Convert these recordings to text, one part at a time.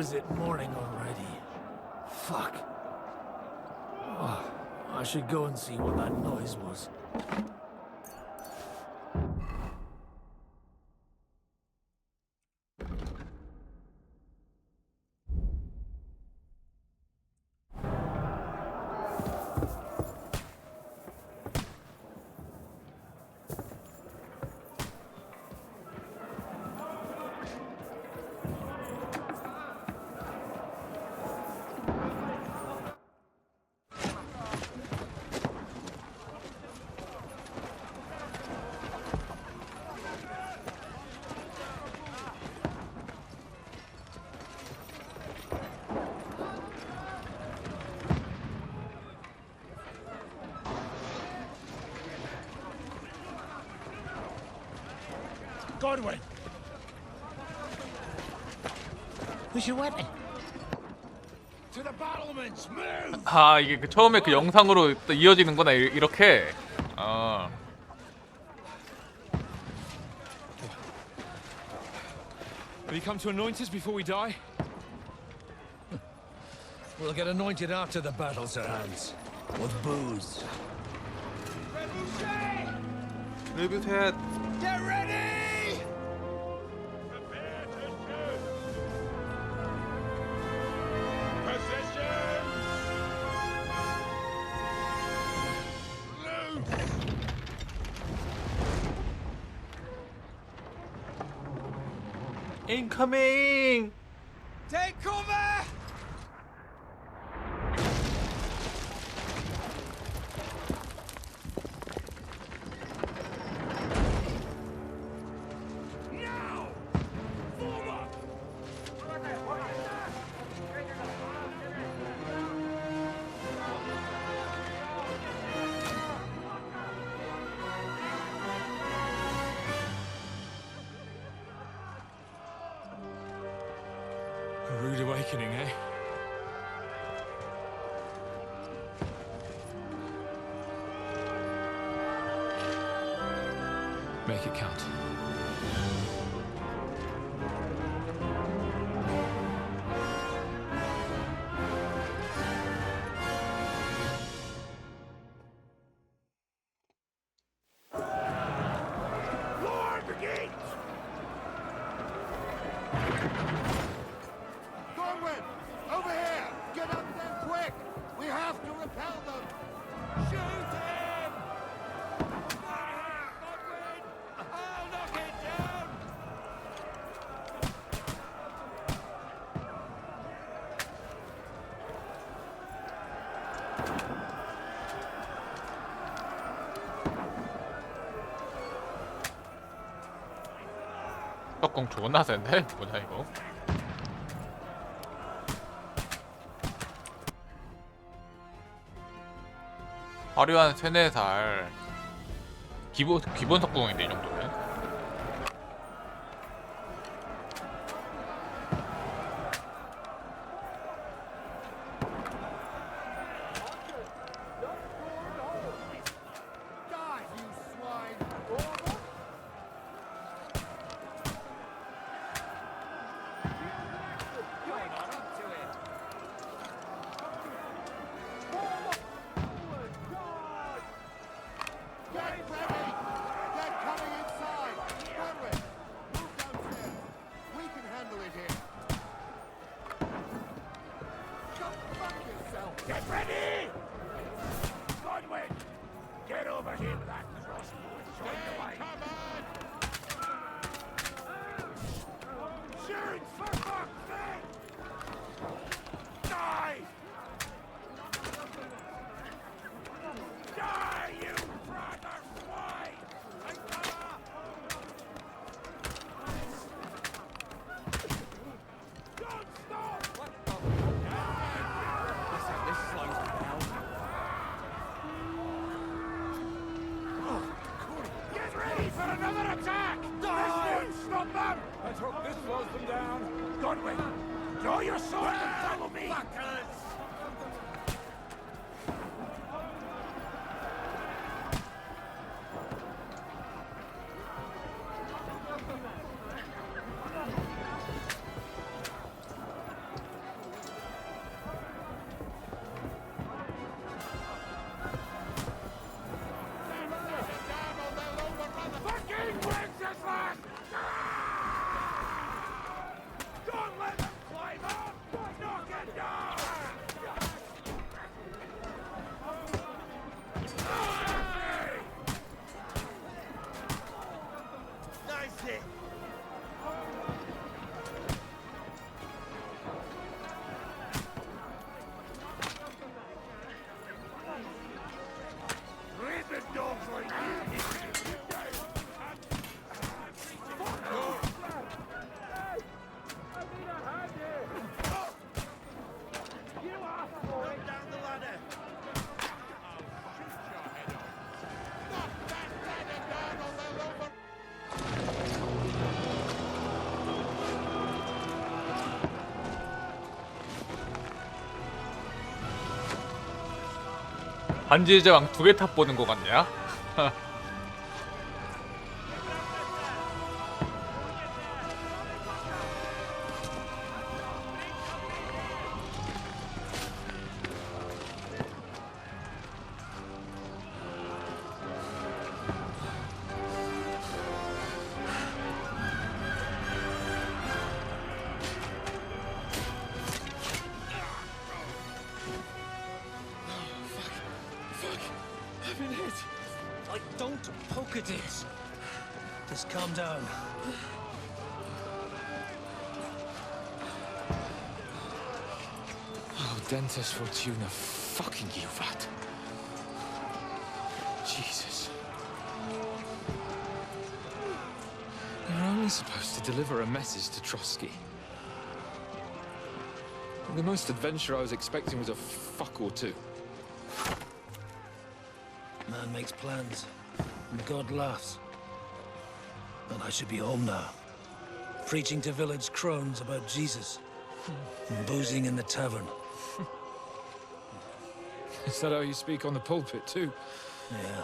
is it morning already? Fuck. Oh, I should go and see what that noise was. Godwin! Who's your weapon? To the battlements, move! 아 이게 그 처음에 그 영상으로 또 이어지는구나 이렇게. 아. Have you come to anoint us before we die? We'll get anointed after the battle, Sir Hans. With booze. 리뷰 셋. Get ready! Incoming! Take cover! Now! Form up! A rude awakening, eh? Make it count. Lord, the gates! Godwin! Over here! Get up there quick! We have to repel them! Shoot him! Godwin! I'll knock it down! 떡공 존나 센데? 뭐냐 이거? 화려한 3, 4살 기본 석궁인데 이 정도면. Die, you swine! You're not up to it! Get ready! They're coming inside! Godwin, move downstairs. We can handle it here. Go fuck yourself! Get ready! Godwin! Get over here with that crossbow and join the line. Shoot, for fuck's sake! Die! Die, you brother swine! Don't stop! What the? This slows me down. Get ready for another attack! Die! This stop them! Let's hope this slows them down. Godwin, draw your sword and follow me! Fuckers! 반지의 제왕 2개 탑 보는 거 같냐? I've been hit. Like, don't poke at it. Just calm down. Oh, Dentes Fortuna, fucking you, Vat. Jesus. You're only supposed to deliver a message to Trotsky. The most adventure I was expecting was a fuck or two. Man makes plans, and God laughs. And I should be home now, preaching to village crones about Jesus, and boozing in the tavern. Is that how you speak on the pulpit, too? Yeah.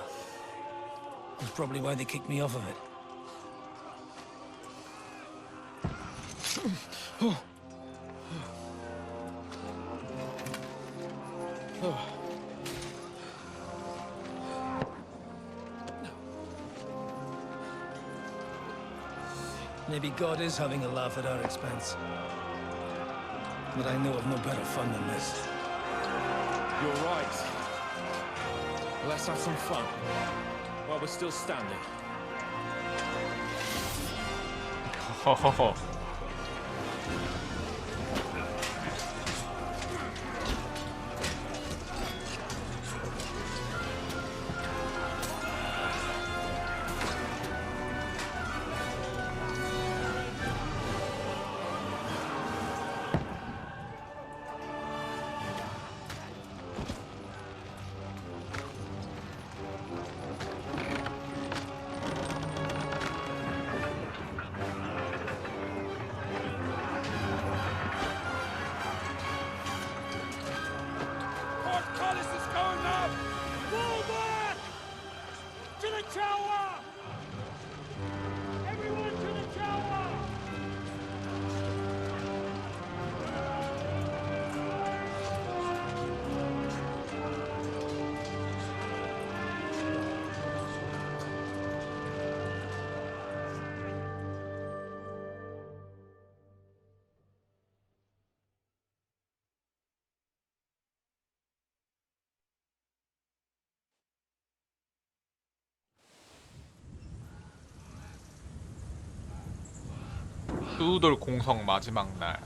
That's probably why they kicked me off of it. Maybe God is having a laugh at our expense. But I know of no better fun than this. You're right. Let's have some fun while we're still standing. 허허허. Portcullis is going up! Fall back! To the tower! Everyone to the tower! 뚜돌 공성 마지막 날.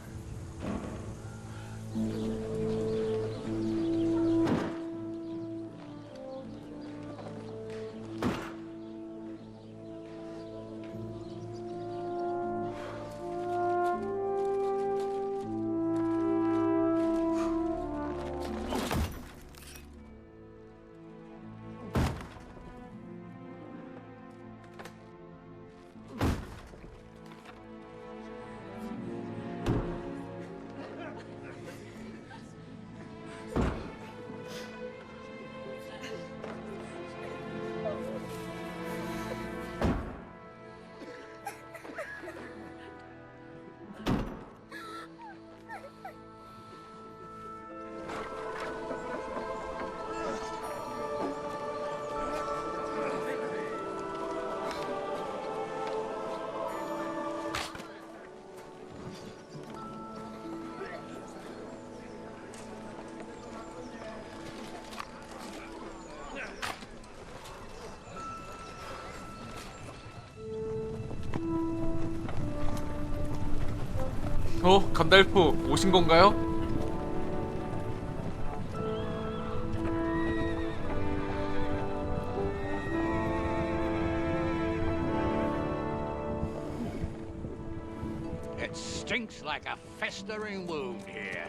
간달프 오신 건가요? It stinks like a festering wound here.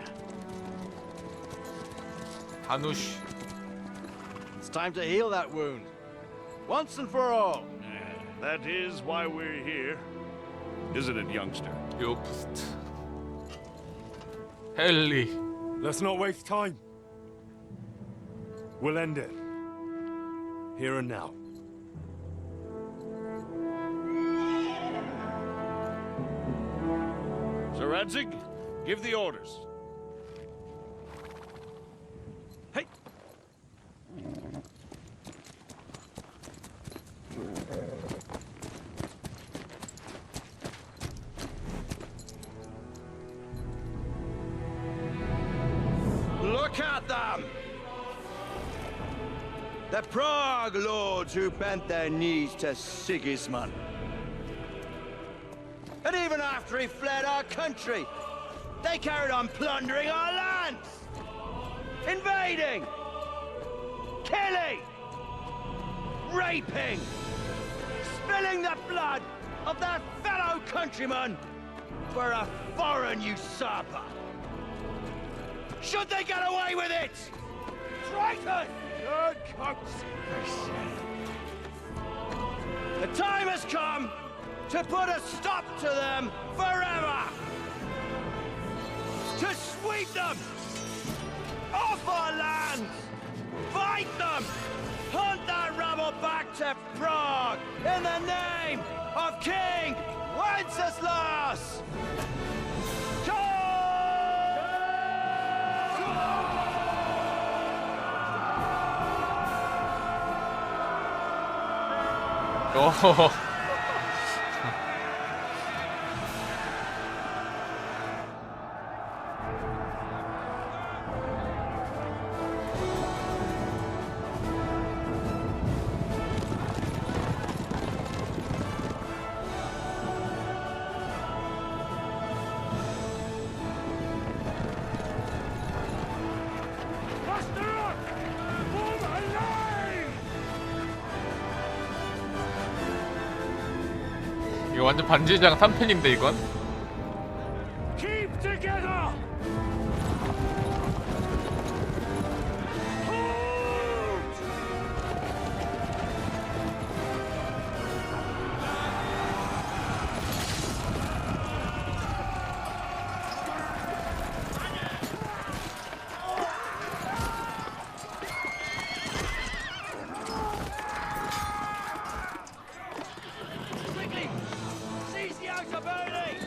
다누쉬. It's time to heal that wound, once and for all. That is why we're here. Isn't it, youngster? 요프스트. 헨리. Let's not waste time. We'll end it. Here and now. Sir Radzig, give the orders. Hey! Look at them! The Prague lords who bent their knees to Sigismund. And even after he fled our country, they carried on plundering our lands! Invading! Killing! Raping! Spilling the blood of their fellow countrymen for a foreign usurper! Should they get away with it? Traitor! Good consideration. The time has come to put a stop to them forever! To sweep them off our lands! Fight them! Hunt that rabble back to Prague in the name of King Wenceslas! 오. Muster up! Form a line! 이거 완전 반지장 3편인데 이건? Keep together! Hold! Quickly! Seize the outer building!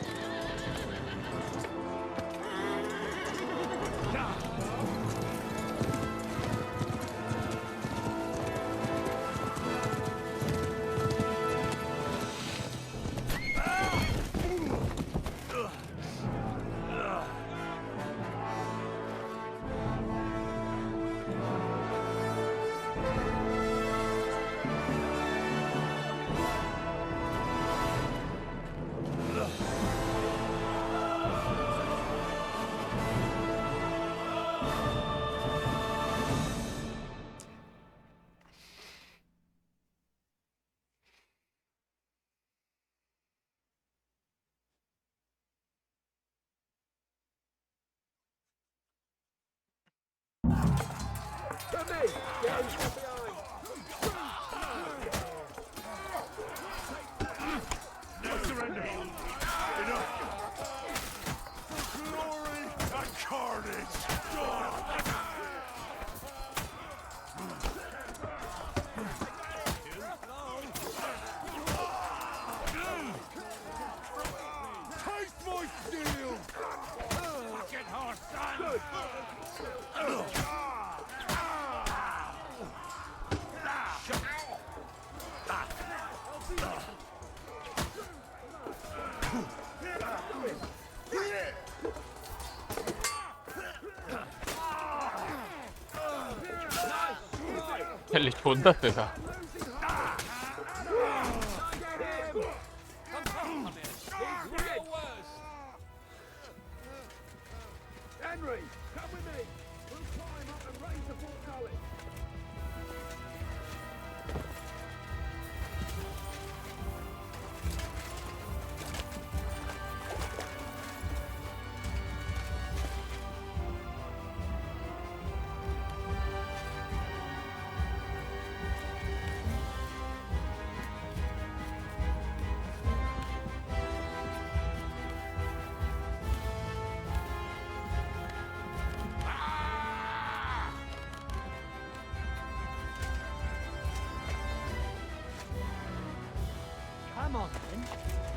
No surrender! Enough! Glory and carnage! Taste my steel! Fucking horse, son! 헬리 존나 세다. Henry, come with me! We'll climb up and raise the portcullis!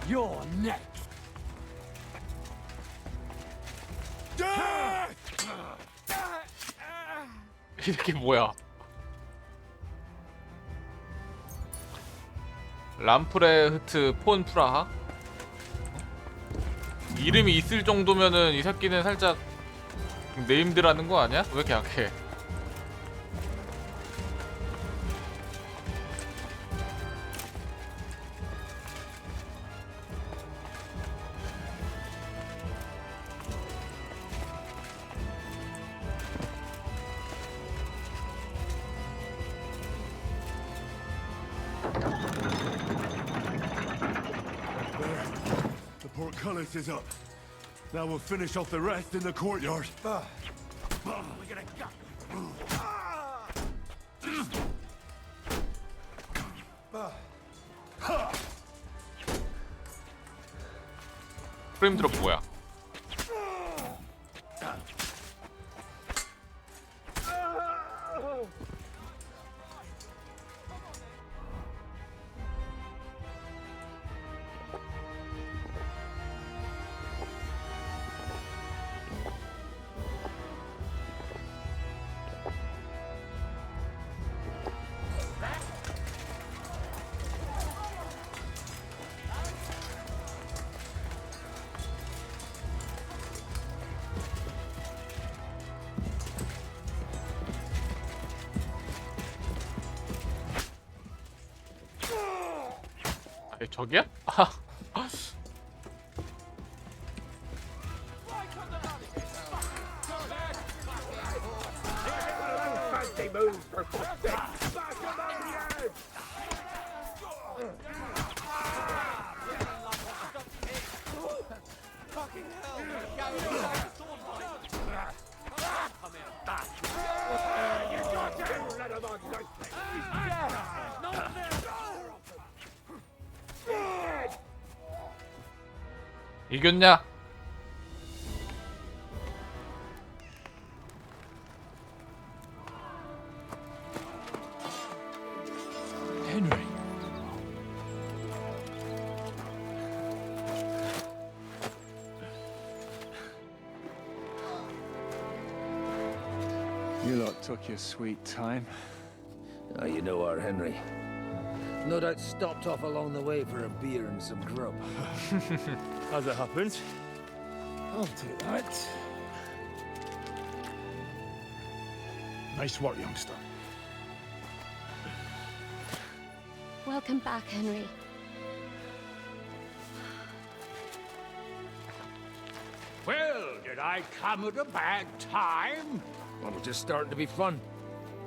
You're next. 이 새끼 뭐야? 람프레흐트 폰 프라하? 이름이 있을 정도면은 이 새끼는 살짝 네임드라는 거 아니야? 왜 이렇게 약해? The portcullis is up. Now we'll finish off the rest in the courtyard. We're gonna 프레임 드롭 뭐야? 저기야? 이겼냐? Henry. You lot took your sweet time. You know our Henry. No doubt stopped off along the way for a beer and some grub. As it happens, I'll do that. Nice work, youngster. Welcome back, Henry. Well, did I come at a bad time? Well, it's just starting to be fun.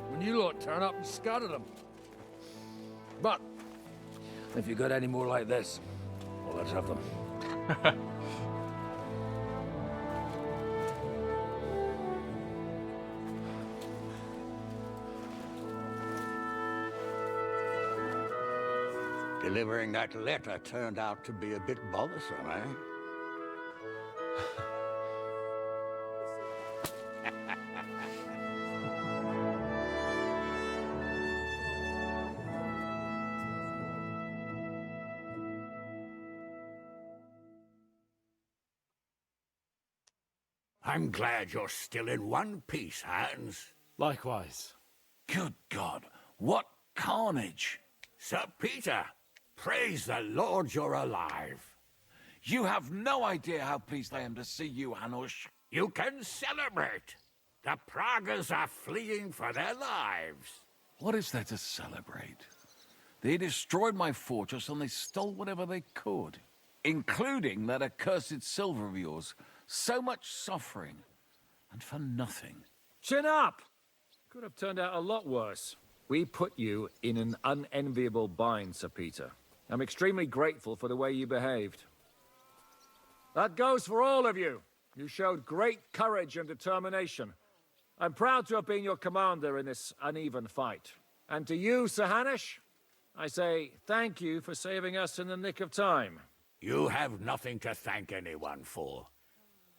When you lot turn up and scatter them. But, if you got any more like this, well, let's have them. Delivering that letter turned out to be a bit bothersome, eh? I'm glad you're still in one piece, Hans. Likewise. Good God, what carnage! Sir Peter, praise the Lord you're alive. You have no idea how pleased I am to see you, Hanush. You can celebrate. The Pragas are fleeing for their lives. What is there to celebrate? They destroyed my fortress and they stole whatever they could, including that accursed silver of yours. So much suffering, and for nothing. Chin up! Could have turned out a lot worse. We put you in an unenviable bind, Sir Peter. I'm extremely grateful for the way you behaved. That goes for all of you. You showed great courage and determination. I'm proud to have been your commander in this uneven fight. And to you, Sir Hanush, I say thank you for saving us in the nick of time. You have nothing to thank anyone for.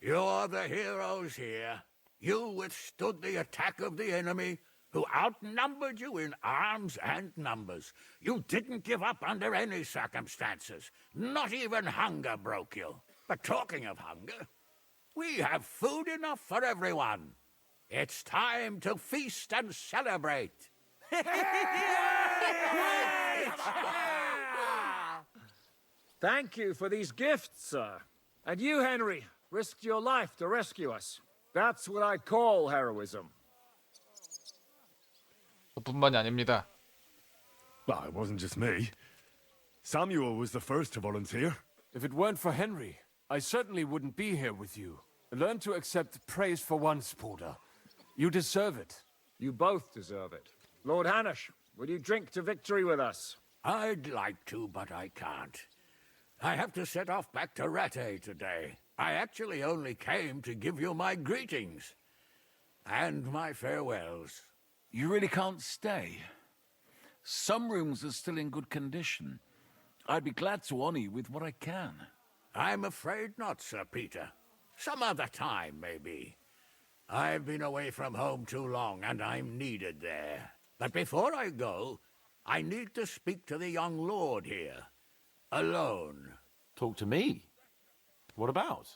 You're the heroes here. You withstood the attack of the enemy, who outnumbered you in arms and numbers. You didn't give up under any circumstances. Not even hunger broke you. But talking of hunger, we have food enough for everyone. It's time to feast and celebrate. Thank you for these gifts, sir. And you, Henry, risked your life to rescue us. That's what I call heroism. 저뿐만이 아닙니다. Well, it wasn't just me. Samuel was the first to volunteer. If it weren't for Henry, I certainly wouldn't be here with you. Learn to accept praise for once, Porter. You deserve it. You both deserve it. Lord Hanush, will you drink to victory with us? I'd like to, but I can't. I have to set off back to Rattay today. I actually only came to give you my greetings. And my farewells. You really can't stay. Some rooms are still in good condition. I'd be glad to honor you with what I can. I'm afraid not, Sir Peter. Some other time, maybe. I've been away from home too long, and I'm needed there. But before I go, I need to speak to the young lord here. Alone. Talk to me. What about?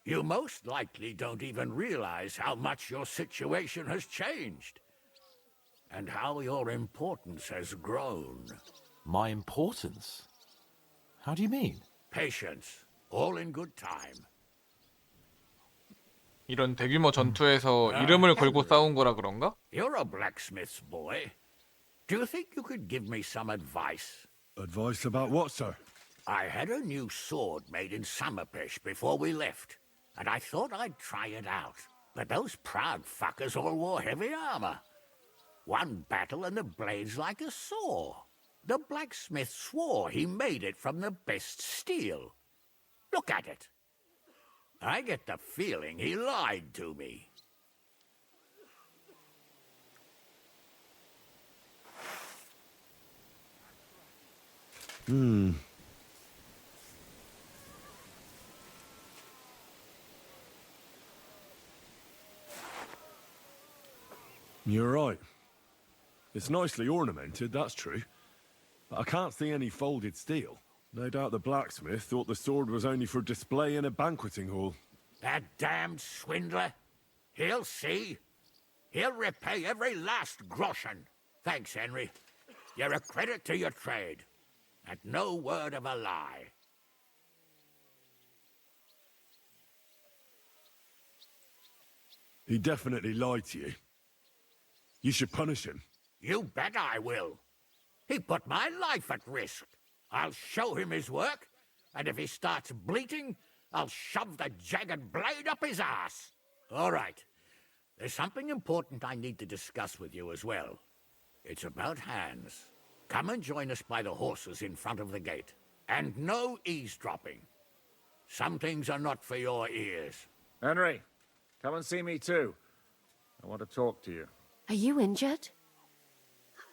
You most likely don't even realize how much your situation has changed. And how your importance has grown. My importance? How do you mean? Patience. All in good time. 이런 대규모 전투에서 이름을 걸고 싸운 거라 그런가? You're a blacksmith's boy. Do you think you could give me some advice? Advice about what, sir? I had a new sword made in Summerpish before we left, and I thought I'd try it out. But those proud fuckers all wore heavy armor. One battle and the blade's like a saw. The blacksmith swore he made it from the best steel. Look at it. I get the feeling he lied to me. You're right. It's nicely ornamented, that's true. But I can't see any folded steel. No doubt the blacksmith thought the sword was only for display in a banqueting hall. That damned swindler. He'll see. He'll repay every last groschen. Thanks, Henry. You're a credit to your trade. And no word of a lie. He definitely lied to you. You should punish him. You bet I will. He put my life at risk. I'll show him his work, and if he starts bleating, I'll shove the jagged blade up his ass. All right. There's something important I need to discuss with you as well. It's about Hans. Come and join us by the horses in front of the gate. And no eavesdropping. Some things are not for your ears. Henry, come and see me too. I want to talk to you. Are you injured?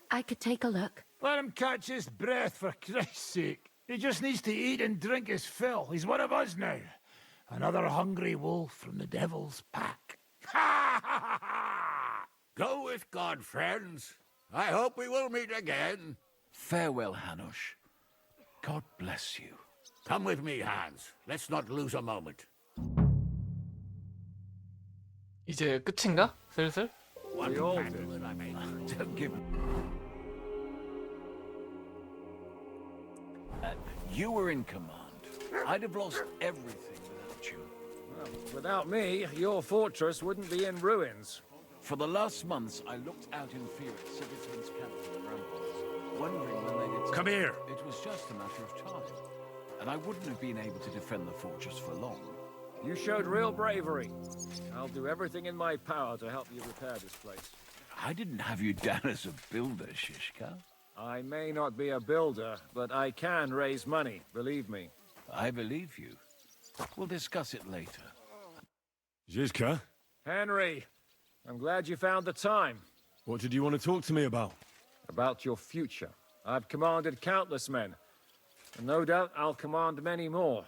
I could take a look. Let him catch his breath, for Christ's sake. He just needs to eat and drink his fill. He's one of us now. Another hungry wolf from the devil's pack. Ha ha ha! Go with God, friends. I hope we will meet again. Farewell, Hanush. God bless you. Come with me, Hans. Let's not lose a moment. 이제 끝인가? 슬슬? One We all battle do. that I made. Don't give... You were in command. I'd have lost everything without you. Well, without me, your fortress wouldn't be in ruins. For the last months, I looked out in fear at Sigismund's camp from the ramparts, wondering when they'd attack. Come here. It was just a matter of time, and I wouldn't have been able to defend the fortress for long. You showed real bravery. I'll do everything in my power to help you repair this place. I didn't have you down as a builder, Shishka. I may not be a builder, but I can raise money, believe me. I believe you. We'll discuss it later. Zizka, Henry, I'm glad you found the time. what did you want to talk to me about? About your future. I've commanded countless men, and no doubt I'll command many more.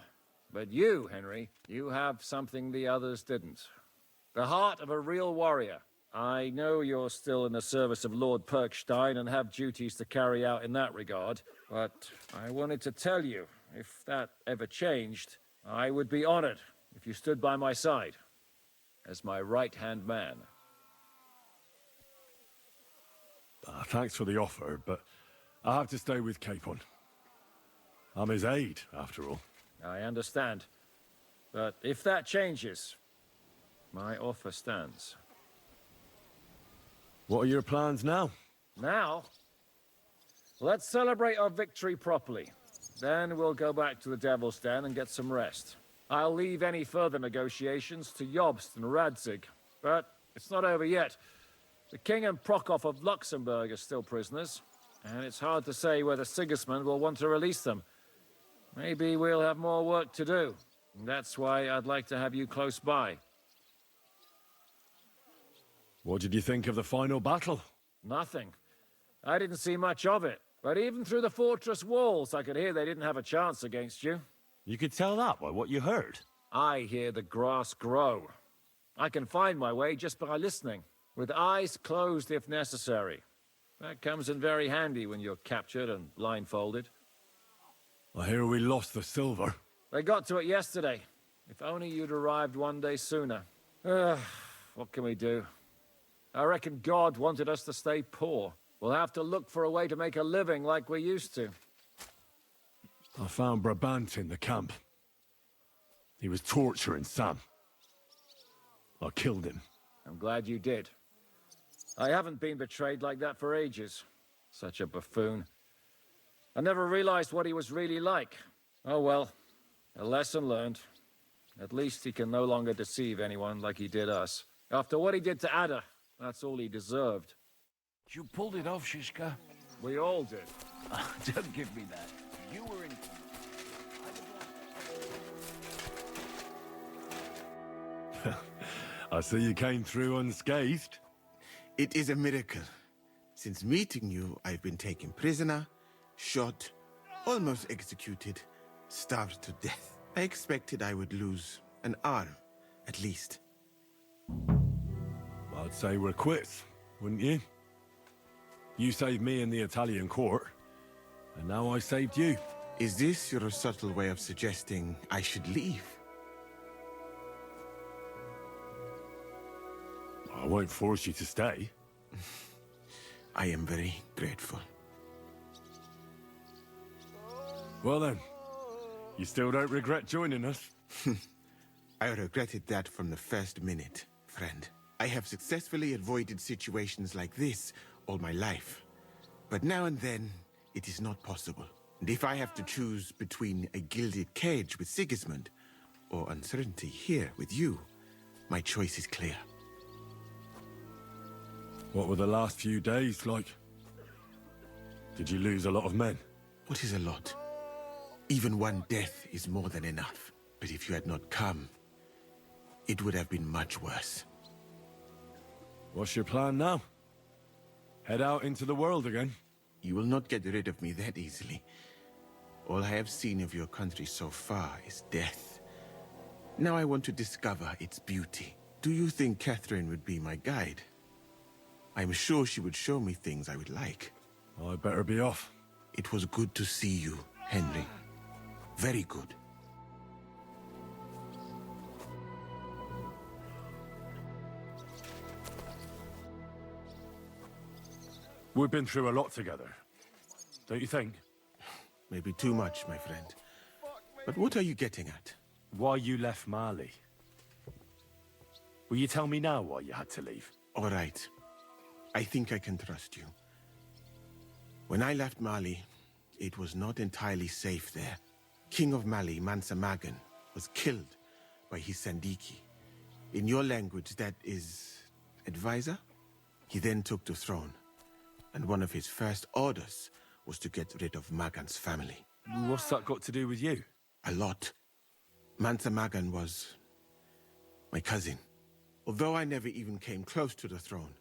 But you, Henry, you have something the others didn't. The heart of a real warrior. I know you're still in the service of Lord Perkstein and have duties to carry out in that regard, but I wanted to tell you, if that ever changed, I would be honored if you stood by my side as my right-hand man. Thanks for the offer, but I have to stay with Capon. I'm his aide, after all. I understand. But if that changes, my offer stands. What are your plans now? Now, let's celebrate our victory properly. Then we'll go back to the Devil's Den and get some rest. I'll leave any further negotiations to Jobst and Radzig. But it's not over yet. The King and Prokop of Luxembourg are still prisoners, and it's hard to say whether Sigismund will want to release them. Maybe we'll have more work to do. That's why I'd like to have you close by. What did you think of the final battle? Nothing. I didn't see much of it. But even through the fortress walls, I could hear they didn't have a chance against you. You could tell that by what you heard. I hear the grass grow. I can find my way just by listening, with eyes closed if necessary. That comes in very handy when you're captured and blindfolded. I hear we lost the silver. They got to it yesterday. If only you'd arrived one day sooner. What can we do? I reckon God wanted us to stay poor. We'll have to look for a way to make a living like we used to. I found Brabant in the camp. He was torturing Sam. I killed him. I'm glad you did. I haven't been betrayed like that for ages. Such a buffoon. I never realized what he was really like. Oh well, a lesson learned. At least he can no longer deceive anyone like he did us. After what he did to Ada, that's all he deserved. You pulled it off, Shishka. We all did. Don't give me that. You were in... I see you came through unscathed. It is a miracle. Since meeting you, I've been taken prisoner, shot, almost executed, starved to death. I expected I would lose an arm, at least. I'd say we're quits, wouldn't you? You saved me in the Italian court, and now I saved you. Is this your subtle way of suggesting I should leave? I won't force you to stay. I am very grateful. Well then, you still don't regret joining us? I regretted that from the first minute, friend. I have successfully avoided situations like this all my life. But now and then, it is not possible. And if I have to choose between a gilded cage with Sigismund or uncertainty here with you, my choice is clear. What were the last few days like? Did you lose a lot of men? What is a lot? Even one death is more than enough. But if you had not come, it would have been much worse. What's your plan now? Head out into the world again? You will not get rid of me that easily. All I have seen of your country so far is death. Now I want to discover its beauty. Do you think Catherine would be my guide? I'm sure she would show me things I would like. I better be off. It was good to see you, Henry. Very good. We've been through a lot together. Don't you think? Maybe too much, my friend. But what are you getting at? Why you left Mali? Will you tell me now why you had to leave? All right. I think I can trust you. When I left Mali, it was not entirely safe there. King of Mali, Mansa Magan, was killed by his Sandiki. In your language, that is... advisor? He then took the throne, and one of his first orders was to get rid of Magan's family. What's that got to do with you? A lot. Mansa Magan was... my cousin. Although I never even came close to the throne,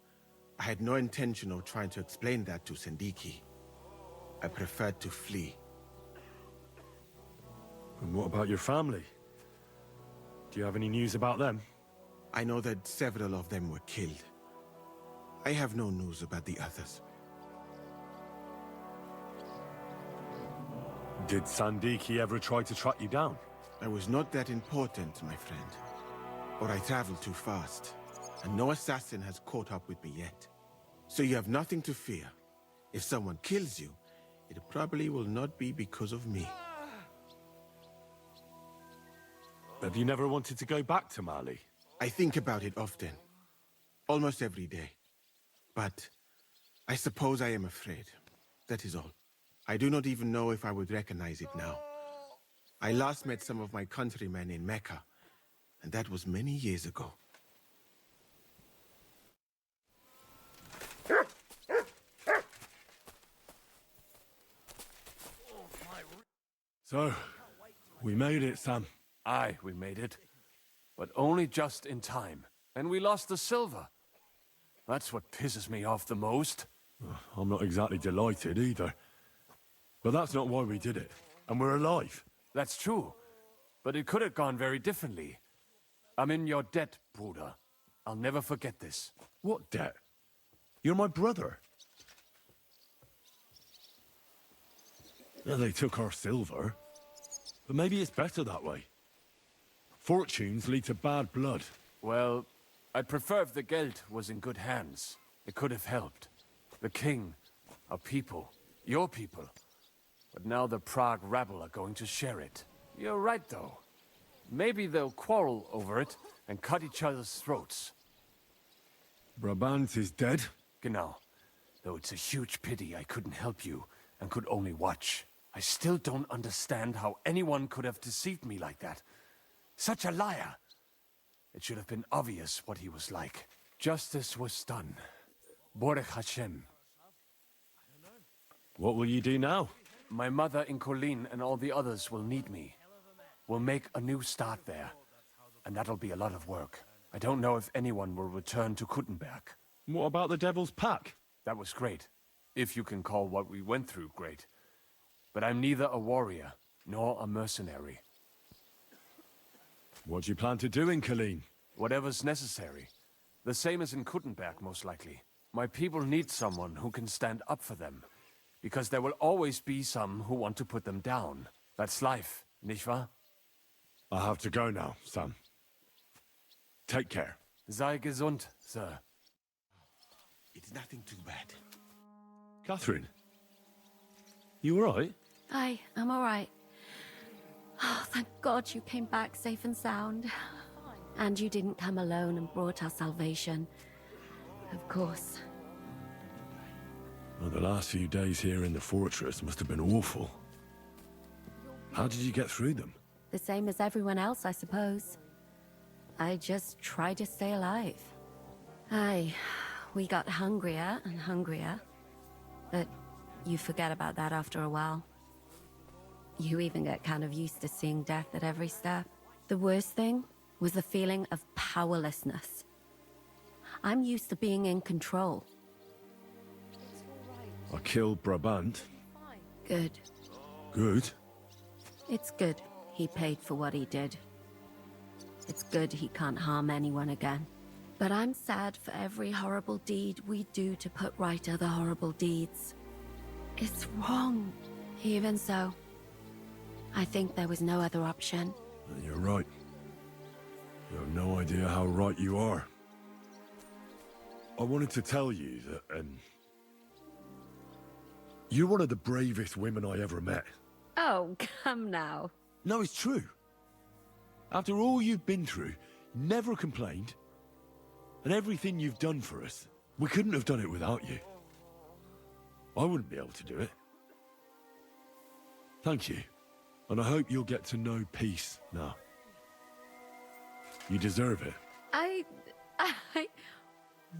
I had no intention of trying to explain that to Sandiki. I preferred to flee. And what about your family? Do you have any news about them? I know that several of them were killed. I have no news about the others. Did Sandiki ever try to track you down? I was not that important, my friend. Or I traveled too fast, and no assassin has caught up with me yet. So you have nothing to fear. If someone kills you, it probably will not be because of me. Have you never wanted to go back to Mali? I think about it often. Almost every day. But I suppose I am afraid. That is all. I do not even know if I would recognize it now. I last met some of my countrymen in Mecca, and that was many years ago. So, we made it, Sam. Aye, we made it. But only just in time. And we lost the silver. That's what pisses me off the most. I'm not exactly delighted either. But that's not why we did it. And we're alive. That's true. But it could have gone very differently. I'm in your debt, Bruder. I'll never forget this. What debt? You're my brother. Yeah, they took our silver. But maybe it's better that way. Fortunes lead to bad blood. Well, I'd prefer if the Geld was in good hands. It could have helped. The king, our people, your people. But now the Prague rabble are going to share it. You're right, though. Maybe they'll quarrel over it and cut each other's throats. Brabant is dead? Genau. Though it's a huge pity I couldn't help you and could only watch. I still don't understand how anyone could have deceived me like that. Such a liar. It should have been obvious what he was like. Justice was done. Borech Hashem. What will you do now? My mother in Colleen and all the others will need me. We'll make a new start there. And that'll be a lot of work. I don't know if anyone will return to Kuttenberg. What about the Devil's Pack? That was great. If you can call what we went through great. But I'm neither a warrior, nor a mercenary. What do you plan to do in Colleen? Whatever's necessary. The same as in Kuttenberg, most likely. My people need someone who can stand up for them. Because there will always be some who want to put them down. That's life, nicht wahr? I have to go now, Sam. Take care. Sei gesund, sir. It's nothing too bad. Catherine? You alright? I'm all right. Oh, thank God you came back safe and sound. And you didn't come alone and brought our salvation. Of course. Well, the last few days here in the fortress must have been awful. How did you get through them? The same as everyone else, I suppose. I just tried to stay alive. We got hungrier and hungrier. But you forget about that after a while. You even get kind of used to seeing death at every step. The worst thing was the feeling of powerlessness. I'm used to being in control. I killed Brabant. Good. Good? It's good he paid for what he did. It's good he can't harm anyone again. But I'm sad for every horrible deed we do to put right other horrible deeds. It's wrong. Even so, I think there was no other option. You're right. You have no idea how right you are. I wanted to tell you that, you're one of the bravest women I ever met. Oh, come now. No, it's true. After all you've been through, never complained. And everything you've done for us, we couldn't have done it without you. I wouldn't be able to do it. Thank you. And I hope you'll get to know peace now. You deserve it.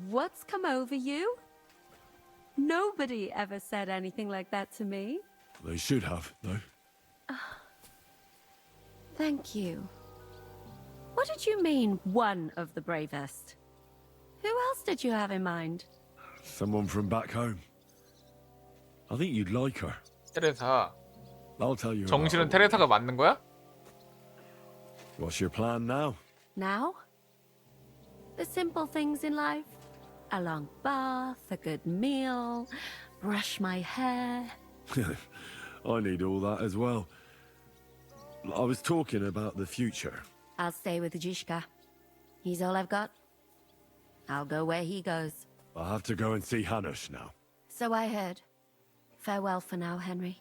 What's come over you? Nobody ever said anything like that to me. They should have, though. Thank you. What did you mean, one of the bravest? Who else did you have in mind? Someone from back home. I think you'd like her. 테레사. I'll tell you. 정실은 테레사가 맞는 거야? What's your plan now? Now? The simple things in life. a long bath, a good meal, brush my hair. I need all that as well. I was talking about the future. I'll stay with Zizka. He's all I've got. I'll go where he goes. I have to go and see Hanush now. So I heard. Farewell for now, Henry.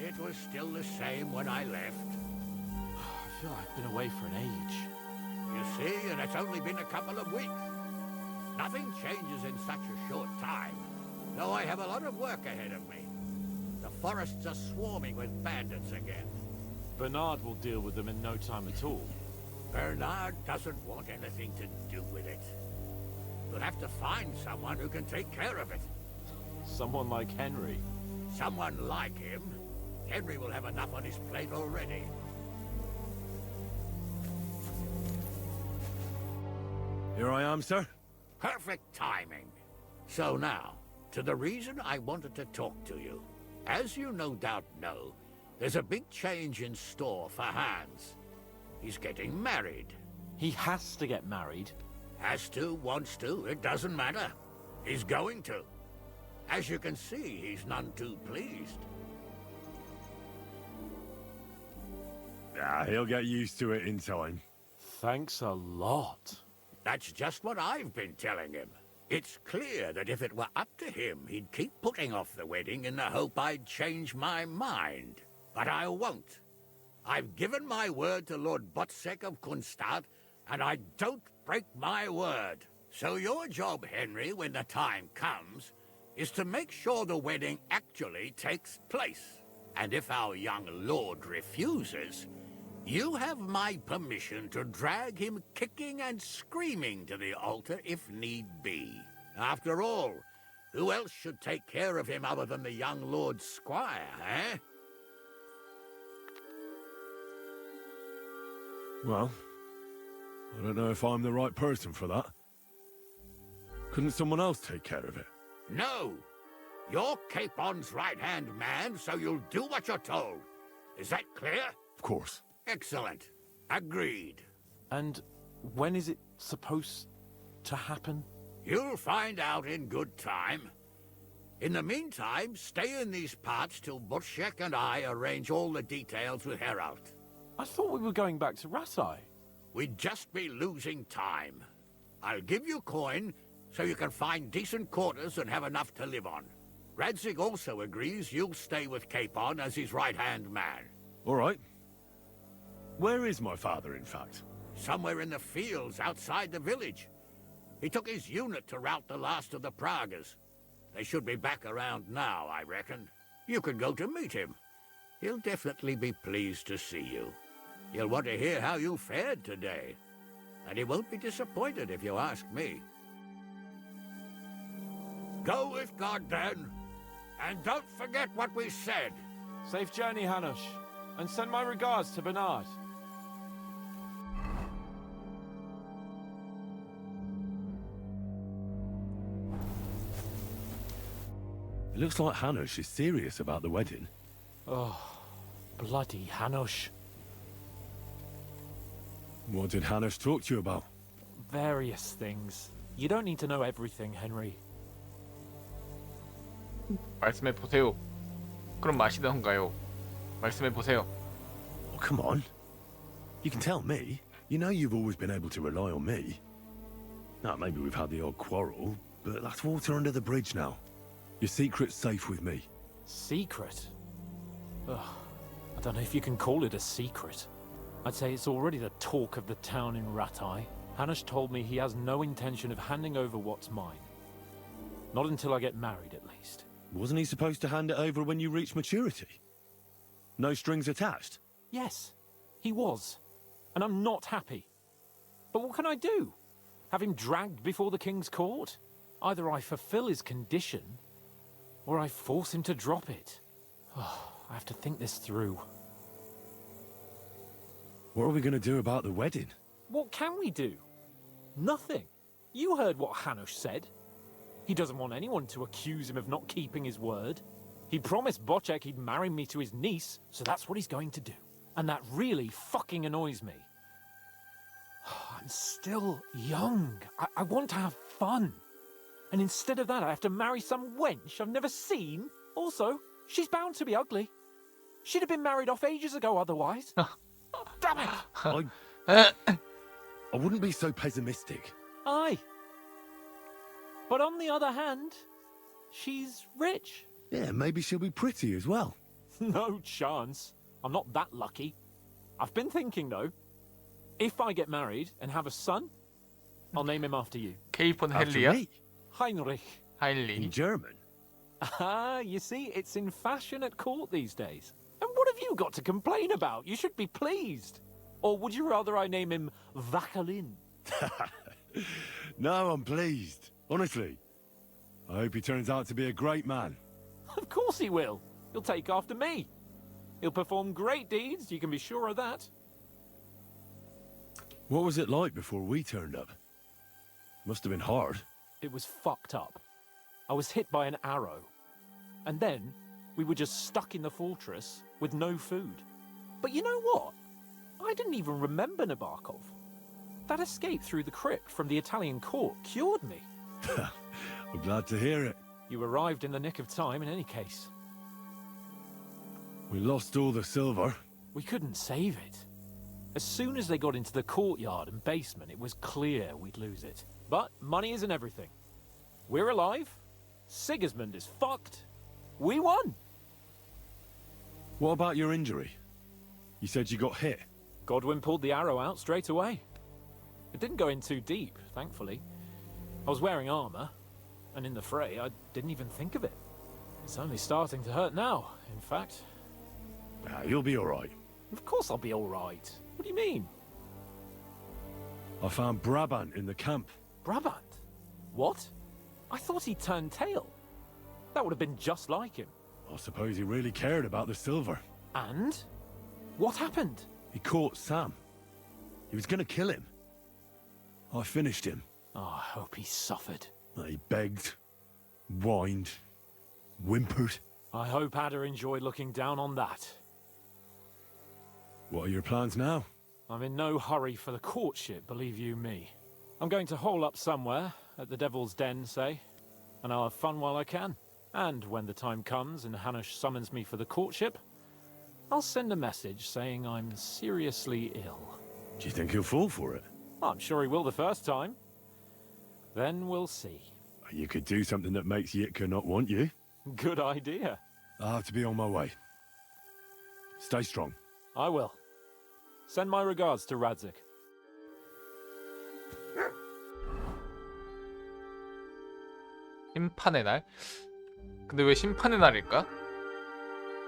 It was still the same when I left. I feel I've been away for an age. You see, and it's only been a couple of weeks. Nothing changes in such a short time, though I have a lot of work ahead of me. The forests are swarming with bandits again. Bernard will deal with them in no time at all. Bernard doesn't want anything to do with it. You'll have to find someone who can take care of it. Someone like Henry. Someone like him? Henry will have enough on his plate already. Here I am, sir. Perfect timing. So now, to the reason I wanted to talk to you. As you no doubt know, there's a big change in store for Hans. He's getting married. He has to get married. Has to, wants to, it doesn't matter. He's going to. As you can see, he's none too pleased. Ah, he'll get used to it in time. Thanks a lot. That's just what I've been telling him. It's clear that if it were up to him, he'd keep putting off the wedding in the hope I'd change my mind. But I won't. I've given my word to Lord Botsek of Kunstad, and I don't break my word. So your job, Henry, when the time comes, is to make sure the wedding actually takes place. And if our young lord refuses, you have my permission to drag him kicking and screaming to the altar if need be. After all, who else should take care of him other than the young lord's squire, eh? Well, I don't know if I'm the right person for that. Couldn't someone else take care of it? No. You're Capon's right-hand man, so you'll do what you're told. Is that clear? Of course. Excellent. Agreed. And when is it supposed to happen? You'll find out in good time. In the meantime, stay in these parts till Butchek and I arrange all the details with Herald. I thought we were going back to Ratai. We'd just be losing time. I'll give you coin so you can find decent quarters and have enough to live on. Radzig also agrees you'll stay with Capon as his right-hand man. All right. Where is my father, in fact? Somewhere in the fields outside the village. He took his unit to rout the last of the Pragas. They should be back around now, I reckon. You could go to meet him. He'll definitely be pleased to see you. He'll want to hear how you fared today. And he won't be disappointed if you ask me. Go with God, then. And don't forget what we said. Safe journey, Hanush. And send my regards to Bernard. It looks like Hanush is serious about the wedding. Oh, bloody Hanush. What did Hanush talk to you about? Various things. You don't need to know everything, Henry. 말씀해 보세요. 그럼 마시던가요? 말씀해 보세요. Oh, come on. You can tell me. You know you've always been able to rely on me. Now, maybe we've had the odd quarrel, but that's water under the bridge now. Your secret's safe with me. Secret? Ugh, I don't know if you can call it a secret. I'd say it's already the talk of the town in Ratai. Hanush told me he has no intention of handing over what's mine. Not until I get married, at least. Wasn't he supposed to hand it over when you reach maturity? No strings attached? Yes, he was. And I'm not happy. But what can I do? Have him dragged before the king's court? Either I fulfill his condition, or I force him to drop it. Oh, I have to think this through. What are we going to do about the wedding? What can we do? Nothing. You heard what Hanush said. He doesn't want anyone to accuse him of not keeping his word. He promised Bocek he'd marry me to his niece, so that's what he's going to do. And that really fucking annoys me. I'm still young. I want to have fun. And instead of that, I have to marry some wench I've never seen. Also, she's bound to be ugly. She'd have been married off ages ago otherwise. Damn it! I wouldn't be so pessimistic. Aye. But on the other hand, she's rich. Yeah, maybe she'll be pretty as well. No chance. I'm not that lucky. I've been thinking, though. If I get married and have a son, I'll name him after you. 케이폰 After 헨리야? me? Heinrich. 하일리. In German? Ah, you see, it's in fashion at court these days. And what have you got to complain about? You should be pleased. Or would you rather I name him Vacalin? No, I'm pleased. Honestly. I hope he turns out to be a great man. Of course he will. He'll take after me. He'll perform great deeds, you can be sure of that. What was it like before we turned up? Must have been hard. It was fucked up. I was hit by an arrow. And then, we were just stuck in the fortress with no food. But you know what? I didn't even remember Nabokov. That escape through the crypt from the Italian court cured me. I'm glad to hear it. You arrived in the nick of time in any case. We lost all the silver. We couldn't save it. As soon as they got into the courtyard and basement, it was clear we'd lose it. But money isn't everything. We're alive. Sigismund is fucked. We won. What about your injury? You said you got hit. Godwin pulled the arrow out straight away. It didn't go in too deep, thankfully. I was wearing armor, and in the fray, I didn't even think of it. It's only starting to hurt now, in fact. You'll be all right. Of course I'll be all right. What do you mean? I found Brabant in the camp. Brabant? What? I thought he turned tail. That would have been just like him. I suppose he really cared about the silver. And? What happened? He caught Sam. He was going to kill him. I finished him. Oh, I hope he suffered. He begged. Whined. Whimpered. I hope Ada enjoyed looking down on that. What are your plans now? I'm in no hurry for the courtship, believe you me. I'm going to hole up somewhere, at the Devil's Den, say, and I'll have fun while I can. And when the time comes and Hanush summons me for the courtship, I'll send a message saying I'm seriously ill. Do you think he'll fall for it? I'm sure he will the first time. Then we'll see. You could do something that makes Yitka not want you. Good idea. I'll have to be on my way. Stay strong. I will. Send my regards to Radzik. 심판의 날? 근데 왜 심판의 날일까?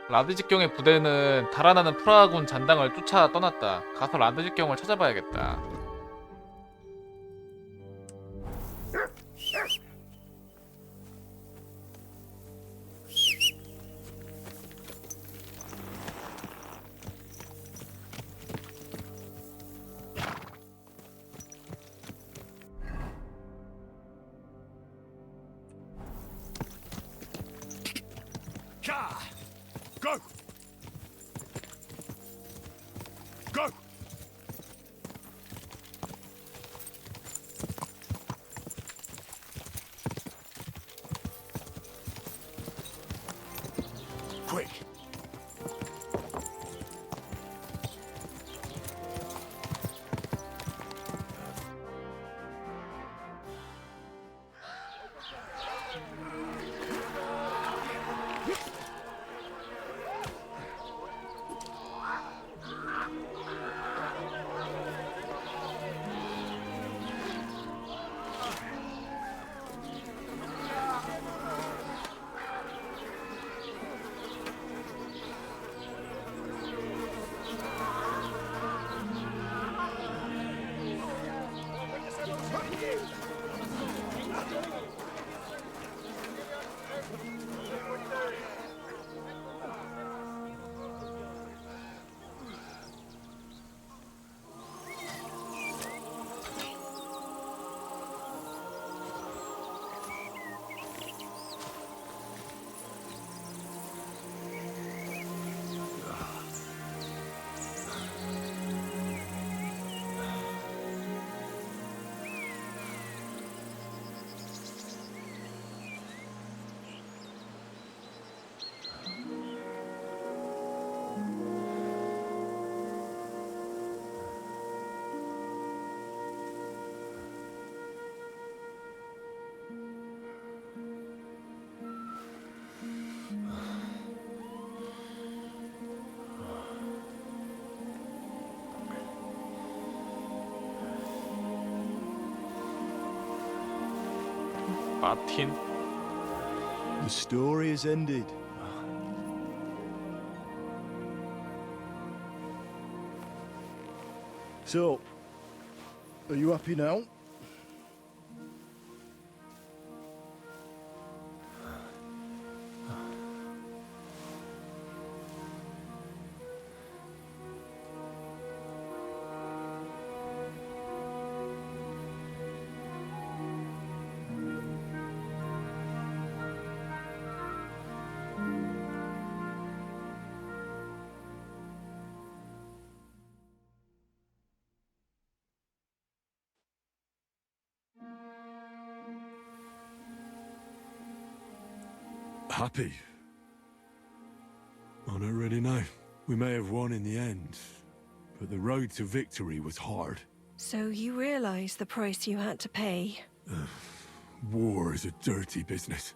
라드직경의 부대는 달아나는 프라하군 잔당을 쫓아 떠났다. 가서 라드직경을 찾아봐야겠다. Go! Go! Quick! 마틴. The story is ended. So, are you happy now? Happy? I don't really know. We may have won in the end, but the road to victory was hard. So you realize the price you had to pay? War is a dirty business.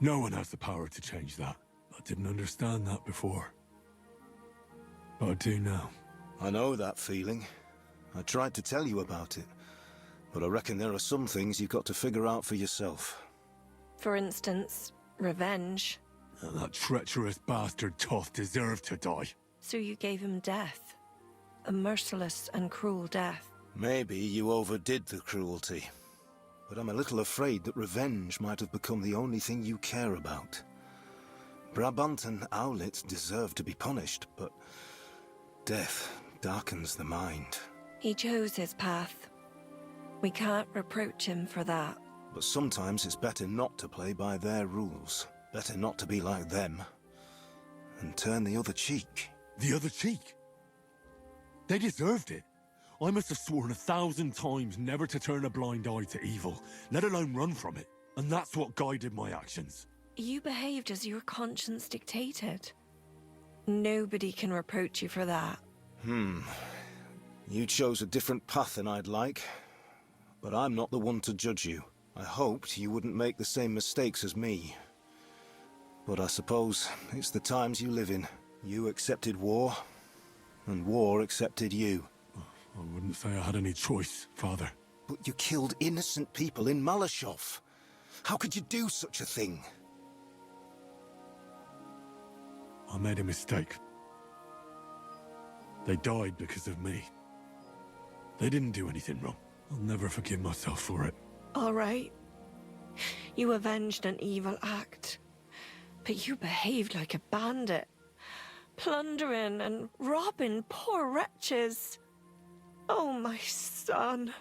No one has the power to change that. I didn't understand that before. But I do now. I know that feeling. I tried to tell you about it, but I reckon there are some things you've got to figure out for yourself. For instance, revenge. That treacherous bastard Toth deserved to die. So you gave him death. A merciless and cruel death. Maybe you overdid the cruelty. But I'm a little afraid that revenge might have become the only thing you care about. Brabant and Owlet deserve to be punished, but death darkens the mind. He chose his path. We can't reproach him for that. But sometimes it's better not to play by their rules. Better not to be like them. And turn the other cheek. The other cheek? They deserved it. I must have sworn 1,000 times never to turn a blind eye to evil, let alone run from it. And that's what guided my actions. You behaved as your conscience dictated. Nobody can reproach you for that. You chose a different path than I'd like. But I'm not the one to judge you. I hoped you wouldn't make the same mistakes as me. But I suppose it's the times you live in. You accepted war, and war accepted you. I wouldn't say I had any choice, Father. But you killed innocent people in Malashov. How could you do such a thing? I made a mistake. They died because of me. They didn't do anything wrong. I'll never forgive myself for it. All right. You avenged an evil act. But you behaved like a bandit. Plundering and robbing poor wretches. Oh, my son.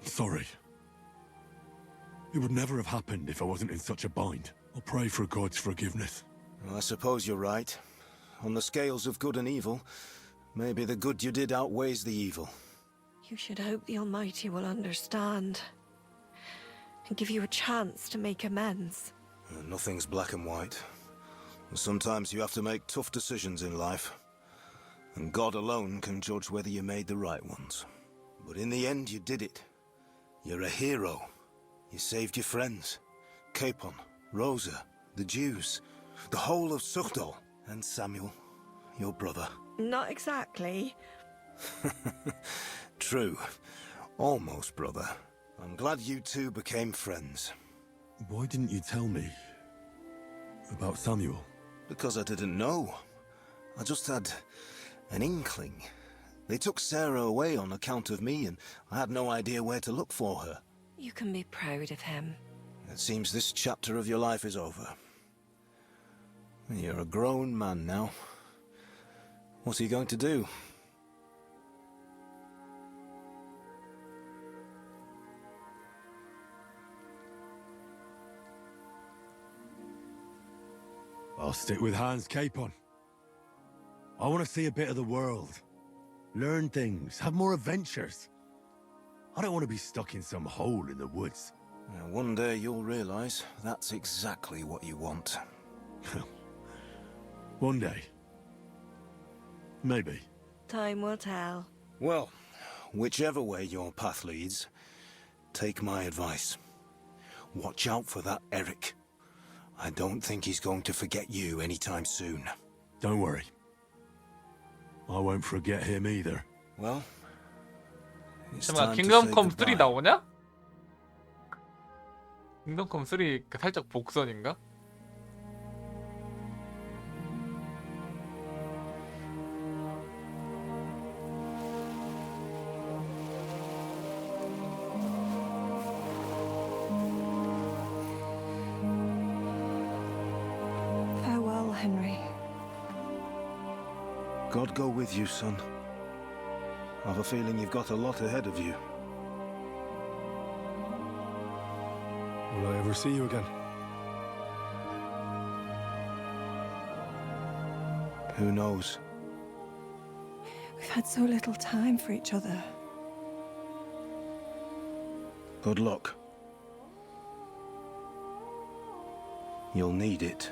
Sorry. It would never have happened if I wasn't in such a bind. I'll pray for God's forgiveness. Well, I suppose you're right. On the scales of good and evil, maybe the good you did outweighs the evil. You should hope the Almighty will understand. And give you a chance to make amends. Nothing's black and white. Sometimes you have to make tough decisions in life. And God alone can judge whether you made the right ones. But in the end, you did it. You're a hero. You saved your friends. Capon, Rosa, the Jews, the whole of Suchdol, and Samuel, your brother. Not exactly. True. Almost, brother. I'm glad you two became friends. Why didn't you tell me about Samuel? Because I didn't know. I just had an inkling. They took Sarah away on account of me, and I had no idea where to look for her. You can be proud of him. It seems this chapter of your life is over. You're a grown man now. What are you going to do? I'll stick with Hans Capon. I want to see a bit of the world. Learn things, have more adventures. I don't want to be stuck in some hole in the woods. One day you'll realize that's exactly what you want. One day. Maybe. Time will tell. Well, whichever way your path leads, take my advice. Watch out for that Eric. I don't think he's going to forget you anytime soon. Don't worry. I won't forget him either. Well, 잠깐만, 킹덤컴 3 나오냐? 킹덤컴 3 살짝 복선인가? Farewell, Henry. God go with you, son. I have a feeling you've got a lot ahead of you. Will I ever see you again? Who knows? We've had so little time for each other. Good luck. You'll need it.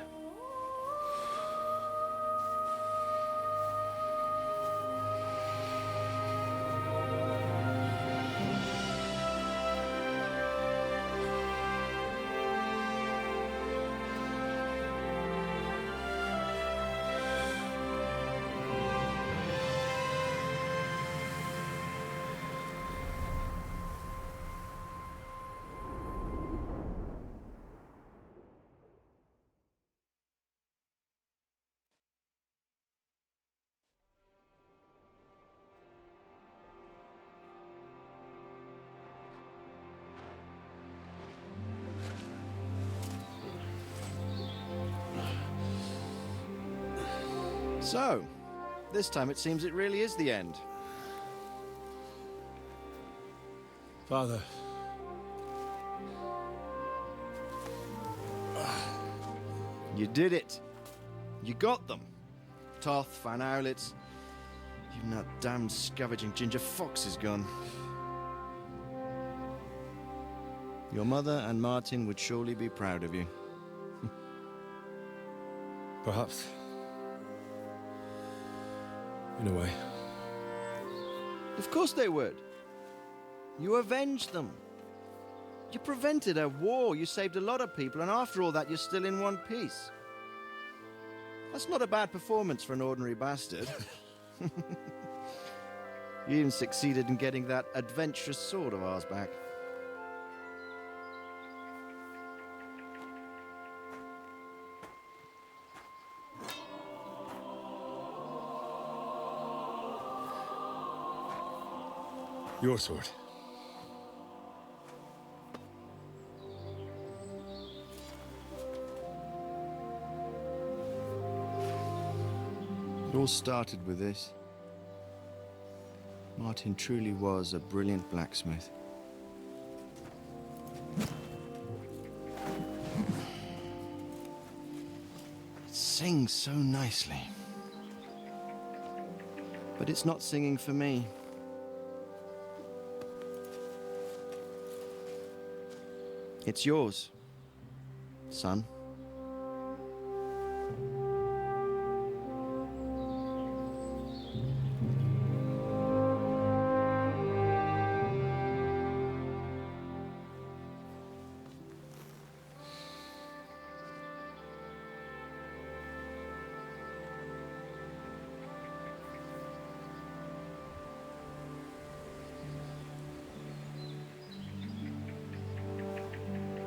So, this time it seems it really is the end. Father. You did it. You got them. Toth, Van Owlitz. Even that damned scavenging ginger fox is gone. Your mother and Martin would surely be proud of you. Perhaps. In a way. Of course they would. You avenged them. You prevented a war, you saved a lot of people, and after all that, you're still in one piece. That's not a bad performance for an ordinary bastard. You even succeeded in getting that adventurous sword of ours back. Your sword. It all started with this. Martin truly was a brilliant blacksmith. It sings so nicely. But it's not singing for me. It's yours, son.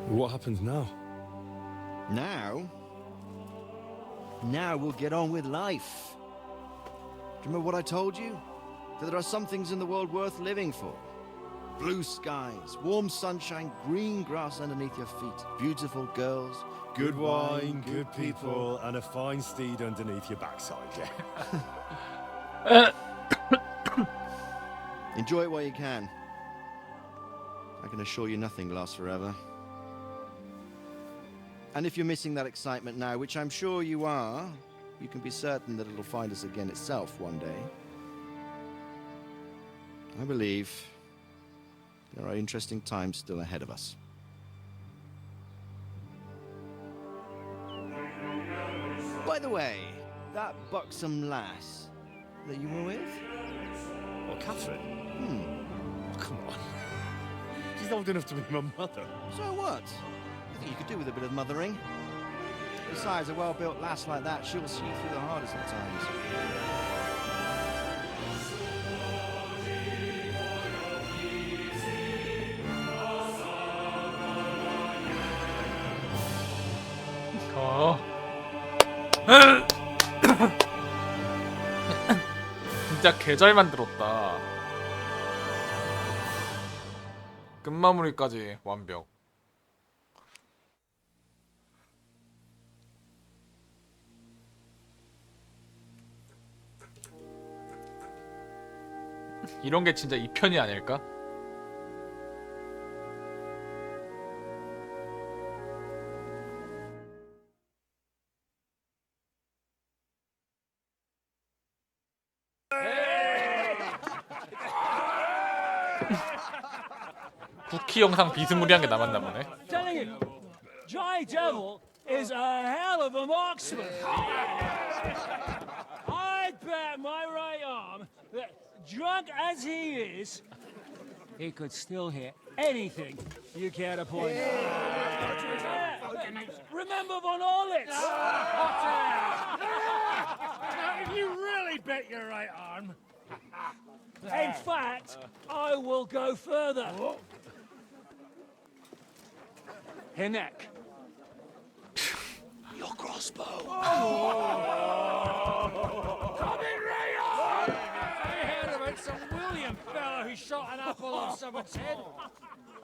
What happens now? Now we'll get on with life. Do you remember what I told you? That there are some things in the world worth living for. Blue skies, warm sunshine, green grass underneath your feet, beautiful girls, Good wine, good people, and a fine steed underneath your backside. Enjoy it while you can. I can assure you nothing lasts forever. And if you're missing that excitement now, which I'm sure you are, you can be certain that it'll find us again itself one day. I believe there are interesting times still ahead of us. By the way, that buxom lass that you were with? What, Catherine? Oh, come on. She's old enough to be my mother. So what? I think you could do with a bit of mothering. Besides, a well-built lass like that, she'll see you through the hardest of times. 진짜 개잘 만들었다. 끝마무리까지 완벽. 이런 게 진짜 2편이 아닐까? 쿠키 영상 비스무리한 게 남았나 보네. Telling you, Jai Devil is a hell of a marksman. I'd bet my right arm that, drunk as he is, he could still hit anything you care to point out. Remember Von Orlitz? You really bet your right arm. In fact, I will go further. Her neck. Your crossbow. Coming right on! I heard about some William fella who shot an apple off someone's head.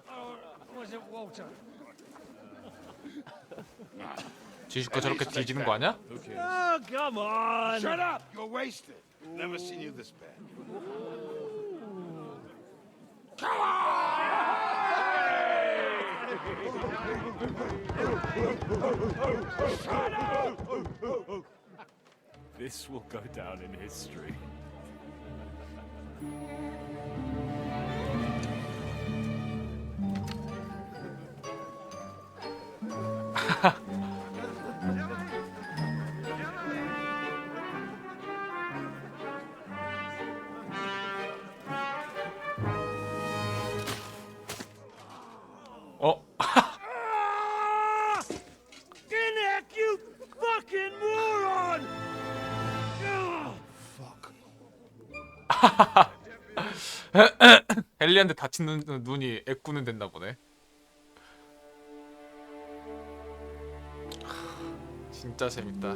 Or was it Walter? 지식과 저렇게 뒤지는 거 아니야? Oh, come on! Shut up! You're wasted. Never seen you this bad. Come on! This will go down in history. 어? Ginnick, you fucking moron! 헨리한테 다친 눈이 애꾸는 됐나 보네. 진짜 재밌다.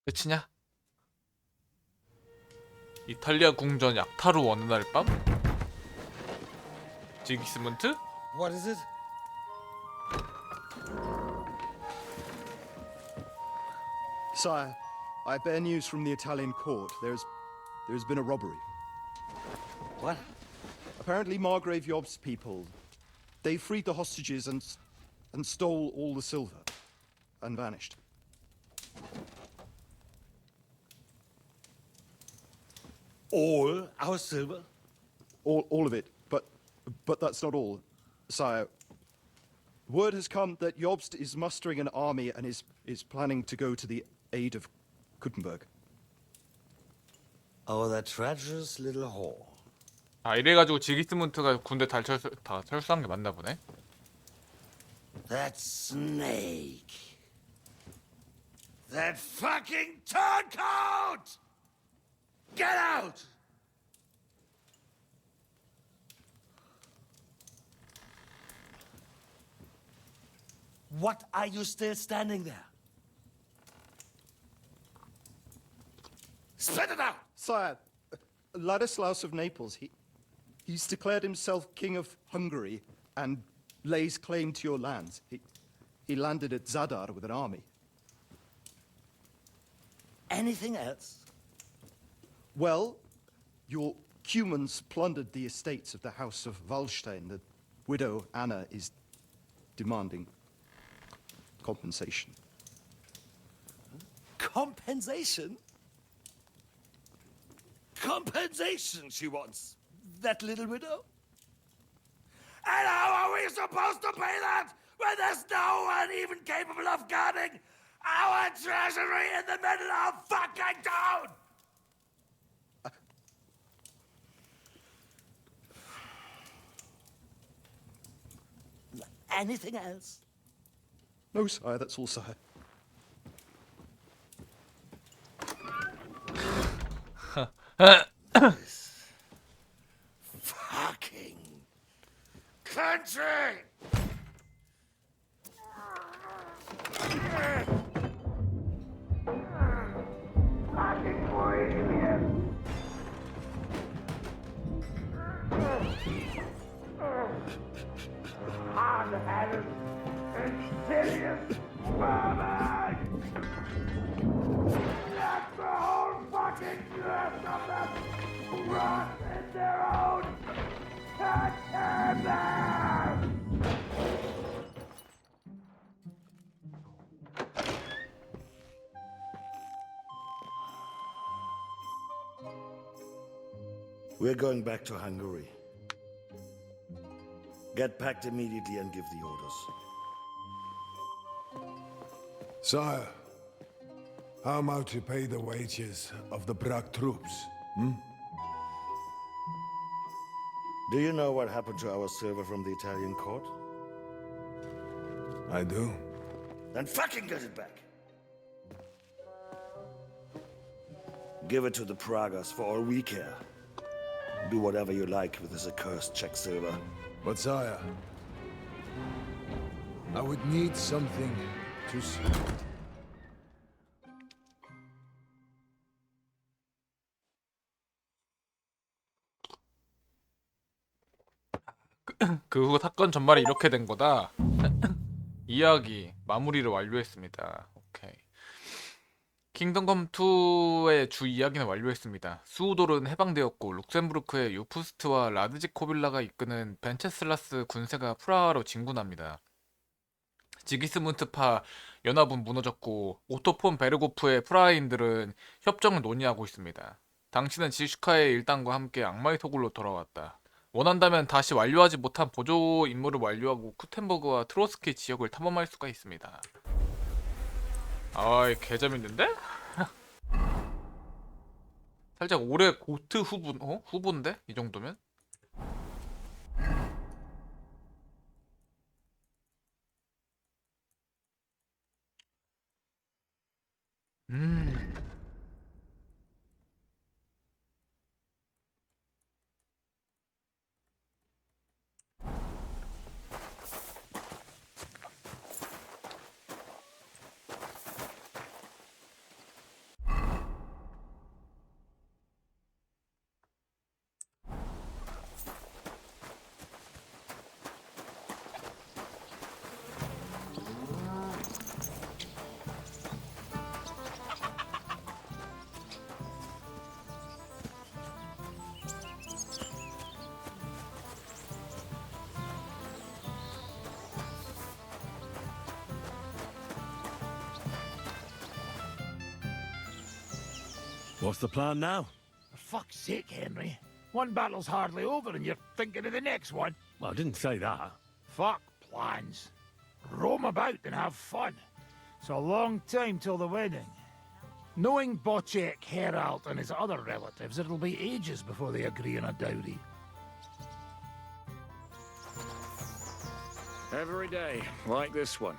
끝이냐? 이탈리아 궁전 약타루 어느 날 밤? 지기스문트? What is it? Sire, I bear news from the Italian court. There's been a robbery. What? Apparently Margrave Yob's people, they freed the hostages and stole all the silver and vanished. All our silver? All of it, but that's not all. Sire, Word has come that Jobst is mustering an army and is planning to go to the aid of Kuttenberg. Oh, that treacherous little whore. 아 이래가지고 지기스문트가 군대 다 철수한 게 맞나 보네. That snake. That fucking turncoat! Get out! What are you still standing there? Spit it out! Sire, Ladislaus of Naples, he's declared himself king of Hungary and lays claim to your lands. He landed at Zadar with an army. Anything else? Well, your Cumans plundered the estates of the House of Wallstein. The widow Anna is demanding compensation. Compensation? Compensation she wants, that little widow? And how are we supposed to pay that when there's no one even capable of guarding our treasury in the middle of fucking town? Anything else? No, sire, that's all, sire. This fucking country! Fucking Bohemian! Hard-headed, insidious vermin! That's the whole fucking rest of them rot in their own containers! We're going back to Hungary. Get packed immediately and give the orders. Sire, how am I to pay the wages of the Prague troops? Do you know what happened to our silver from the Italian court? I do. Then fucking get it back! Give it to the Pragas for all we care. Do whatever you like with this accursed Czech silver. But sire, I would need something to see. 그 후 사건 전말이 이렇게 된 거다. 이야기 마무리를 완료했습니다. 오케이. 킹덤컴 2의 주 이야기는 완료했습니다. 수우돌은 해방되었고 룩셈부르크의 유푸스트와 라드지코빌라가 이끄는 벤체슬라스 군세가 프라하로 진군합니다. 지기스문트파 연합은 무너졌고 오토 폰 베르고프의 프라하인들은 협정을 논의하고 있습니다. 당신은 지슈카의 일당과 함께 악마의 토굴로 돌아왔다. 원한다면 다시 완료하지 못한 보조 임무를 완료하고 쿠텐버그와 트로스키 지역을 탐험할 수가 있습니다. 아이 개재밌는데? 살짝 올해 고트 후보인데? 이 정도면? What's the plan now? For fuck's sake, Henry. One battle's hardly over and you're thinking of the next one. Well, I didn't say that. Fuck plans. roam about and have fun. It's a long time till the wedding. Knowing Bocek, Herald, and his other relatives, it'll be ages before they agree on a dowry. Every day, like this one.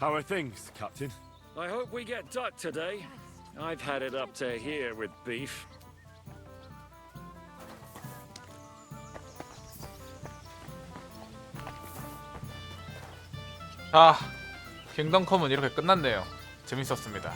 How are things, Captain? I hope we get duck today. I've had it up to here with beef. 자, 킹덤컴은 이렇게 끝났네요. 재밌었습니다.